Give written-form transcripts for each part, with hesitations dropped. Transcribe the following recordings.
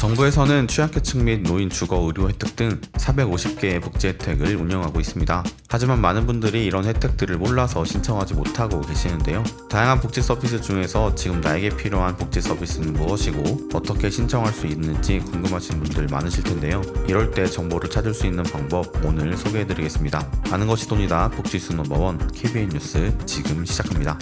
정부에서는 취약계층 및 노인 주거 의료 혜택 등 450개의 복지 혜택을 운영하고 있습니다. 하지만 많은 분들이 이런 혜택들을 몰라서 신청하지 못하고 계시는데요. 다양한 복지 서비스 중에서 지금 나에게 필요한 복지 서비스는 무엇이고 어떻게 신청할 수 있는지 궁금하신 분들 많으실 텐데요. 이럴 때 정보를 찾을 수 있는 방법 오늘 소개해드리겠습니다. 아는 것이 돈이다 복지수 넘버원 KBN 뉴스 지금 시작합니다.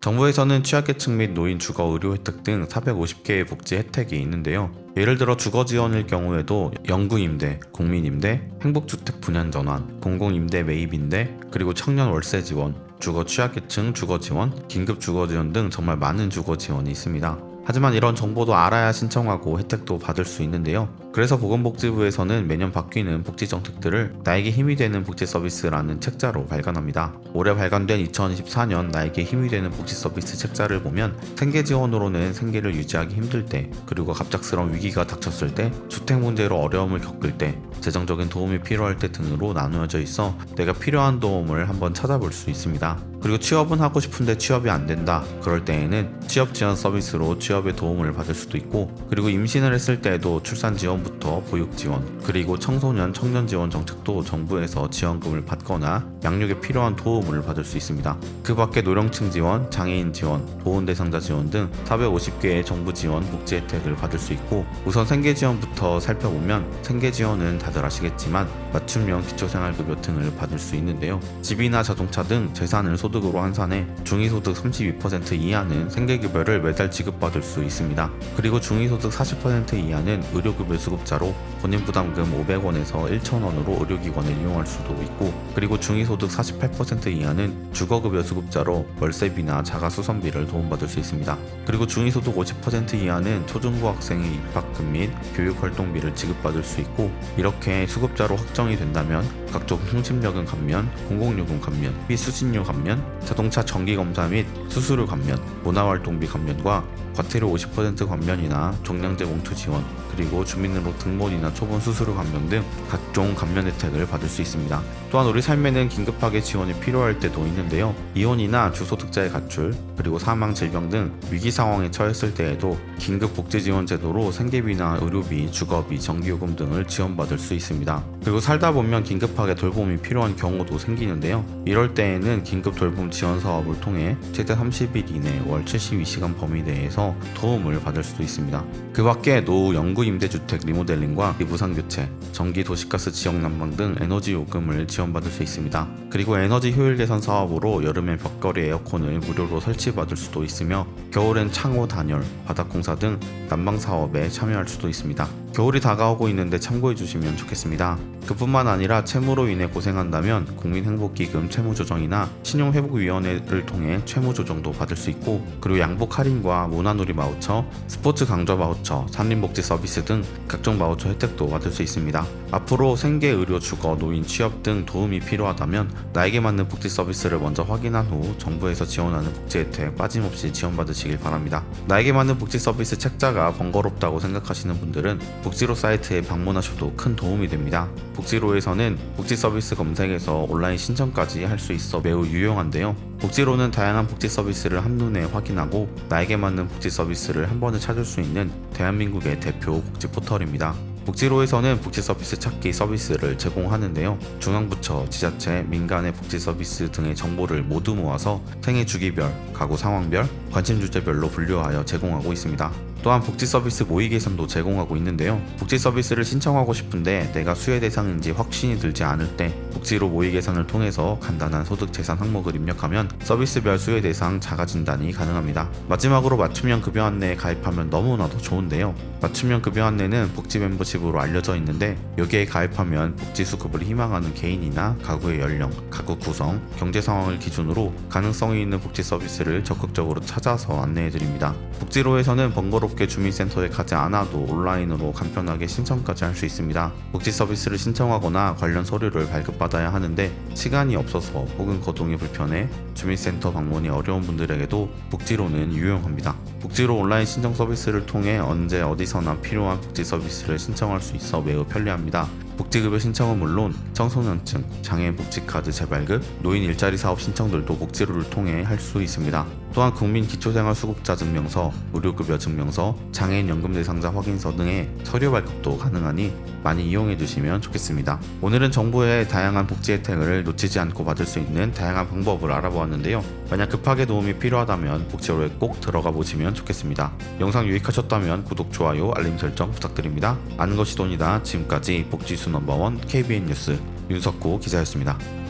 정부에서는 취약계층 및 노인 주거 의료 혜택 등 450개의 복지 혜택이 있는데요. 예를 들어 주거 지원일 경우에도 영구임대, 국민임대, 행복주택 분양전환, 공공임대 매입임대, 그리고 청년 월세 지원, 주거 취약계층 주거 지원, 긴급 주거 지원 등 정말 많은 주거 지원이 있습니다. 하지만 이런 정보도 알아야 신청하고 혜택도 받을 수 있는데요. 그래서 보건복지부에서는 매년 바뀌는 복지 정책들을 나에게 힘이 되는 복지 서비스라는 책자로 발간합니다. 올해 발간된 2024년 나에게 힘이 되는 복지 서비스 책자를 보면 생계 지원으로는 생계를 유지하기 힘들 때, 그리고 갑작스러운 위기가 닥쳤을 때, 주택 문제로 어려움을 겪을 때, 재정적인 도움이 필요할 때 등으로 나누어져 있어 내가 필요한 도움을 한번 찾아볼 수 있습니다. 그리고 취업은 하고 싶은데 취업이 안 된다. 그럴 때에는 취업 지원 서비스로 취업에 도움을 받을 수도 있고, 그리고 임신을 했을 때에도 출산 지원부터 보육 지원, 그리고 청소년 청년 지원 정책도 정부에서 지원금을 받거나 양육에 필요한 도움을 받을 수 있습니다. 그 밖에 노령층 지원, 장애인 지원, 보훈 대상자 지원 등 450개의 정부 지원 복지 혜택을 받을 수 있고, 우선 생계 지원부터 살펴보면 생계 지원은 다들 아시겠지만 맞춤형 기초생활급여 등을 받을 수 있는데요. 집이나 자동차 등 재산을 소득으로 환산해 중위소득 32% 이하는 생계급여를 매달 지급받을 수 있습니다. 그리고 중위소득 40% 이하는 의료급여 수급자로 본인 부담금 500원에서 1,000원으로 의료기관을 이용할 수도 있고, 그리고 중위소득 48% 이하는 주거급여 수급자로 월세비나 자가수선비를 도움받을 수 있습니다. 그리고 중위소득 50% 이하는 초중고 학생의 입학금 및 교육활동비를 지급받을 수 있고, 이렇게 수급자로 확정이 된다면 각종 통신요금 감면, 공공요금 감면, 수신료 감면, 자동차 정기검사 및 수수료 감면, 문화활동비 감면과 과태료 50% 감면이나 종량제 봉투 지원, 그리고 주민으로 등본이나 초본 수수료 감면 등 각종 감면 혜택을 받을 수 있습니다. 또한 우리 삶에는 긴급하게 지원이 필요할 때도 있는데요. 이혼이나 주소득자의 가출, 그리고 사망, 질병 등 위기 상황에 처했을 때에도 긴급복지지원 제도로 생계비나 의료비, 주거비, 전기요금 등을 지원받을 수 있습니다. 그리고 살다 보면 긴급하게 돌봄이 필요한 경우도 생기는데요. 이럴 때에는 긴급 돌봄 지원 사업을 통해 최대 30일 이내 월 72시간 범위 내에서 도움을 받을 수도 있습니다. 그 밖에 노후 영구임대주택 리모델링과 기부상교체, 전기 도시가스 지역 난방 등 에너지 요금을 지원받을 수 있습니다. 그리고 에너지 효율 개선 사업으로 여름엔 벽걸이 에어컨을 무료로 설치받을 수도 있으며, 겨울엔 창호 단열, 바닥공사 등 난방 사업에 참여할 수도 있습니다. 겨울이 다가오고 있는데 참고해 주시면 좋겠습니다. 그뿐만 아니라 채무로 인해 고생한다면 국민행복기금 채무조정이나 신용회복위원회를 통해 채무조정도 받을 수 있고, 그리고 양복 할인과 문화놀이 바우처, 스포츠 강좌 바우처, 산림복지 서비스 등 각종 바우처 혜택도 받을 수 있습니다. 앞으로 생계, 의료, 주거, 노인, 취업 등 도움이 필요하다면 나에게 맞는 복지 서비스를 먼저 확인한 후 정부에서 지원하는 복지 혜택 빠짐없이 지원받으시길 바랍니다. 나에게 맞는 복지 서비스 책자가 번거롭다고 생각하시는 분들은 복지로 사이트에 방문하셔도 큰 도움이 됩니다. 복지로에서는 복지 서비스 검색에서 온라인 신청까지 할 수 있어 매우 유용한데요. 복지로는 다양한 복지 서비스를 한눈에 확인하고 나에게 맞는 복지 서비스를 한 번에 찾을 수 있는 대한민국의 대표 복지 포털입니다. 복지로에서는 복지 서비스 찾기 서비스를 제공하는데요. 중앙부처, 지자체, 민간의 복지 서비스 등의 정보를 모두 모아서 생애 주기별, 가구 상황별, 관심 주제별로 분류하여 제공하고 있습니다. 또한 복지 서비스 모의 계산도 제공하고 있는데요. 복지 서비스를 신청하고 싶은데 내가 수혜 대상인지 확신이 들지 않을 때 복지로 모의 계산을 통해서 간단한 소득 재산 항목을 입력하면 서비스별 수혜 대상 자가 진단이 가능합니다. 마지막으로 맞춤형 급여 안내에 가입하면 너무나도 좋은데요. 맞춤형 급여 안내는 복지 멤버십으로 알려져 있는데, 여기에 가입하면 복지 수급을 희망하는 개인이나 가구의 연령, 가구 구성, 경제 상황을 기준으로 가능성이 있는 복지 서비스를 적극적으로 찾아서 안내해드립니다. 복지로에서는 번거롭게 주민센터에 가지 않아도 온라인으로 간편하게 신청까지 할 수 있습니다. 복지 서비스를 신청하거나 관련 서류를 발급받아야 하는데 시간이 없어서 혹은 거동이 불편해 주민센터 방문이 어려운 분들에게도 복지로는 유용합니다. 복지로 온라인 신청 서비스를 통해 언제 어디서나 필요한 복지 서비스를 신청할 수 있어 매우 편리합니다. 복지급여 신청은 물론 청소년증, 장애인 복지카드 재발급, 노인 일자리 사업 신청들도 복지로를 통해 할 수 있습니다. 또한 국민기초생활수급자 증명서, 의료급여 증명서, 장애인 연금 대상자 확인서 등의 서류 발급도 가능하니 많이 이용해 주시면 좋겠습니다. 오늘은 정부의 다양한 복지 혜택을 놓치지 않고 받을 수 있는 다양한 방법을 알아보았는데요. 만약 급하게 도움이 필요하다면 복지로에 꼭 들어가 보시면 좋겠습니다. 영상 유익하셨다면 구독, 좋아요, 알림 설정 부탁드립니다. 아는 것이 돈이다. 지금까지 복지수 넘버원 KBN 뉴스 윤석구 기자였습니다.